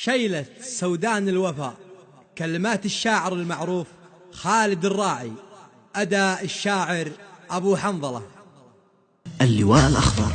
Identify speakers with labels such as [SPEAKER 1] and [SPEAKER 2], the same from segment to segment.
[SPEAKER 1] شيلة سودان الوفا، كلمات الشاعر المعروف خالد الراعي، أداء الشاعر أبو حنظلة.
[SPEAKER 2] اللواء الأخضر.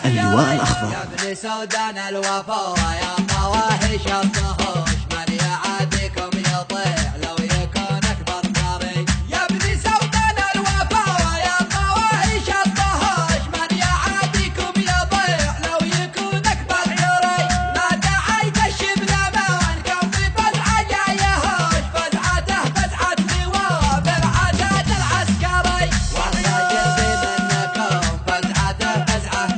[SPEAKER 2] اللواء الأخضر.
[SPEAKER 3] يا ابن سودان الوفا يا طواهش الطهوش، من يعاديكم يطيع لو يكون أكبر جاري. يا ابن سودان الوفا يا طواهش الطهوش، من يعاديكم يطيع لو يكون أكبر جاري. ما دعيت الشبل منكم بفزعة جايهوش، فزعته فزعة لواء بالعدد العسكري. والراجل منكم فزعته فزعة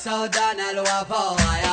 [SPEAKER 3] سودان الوفا.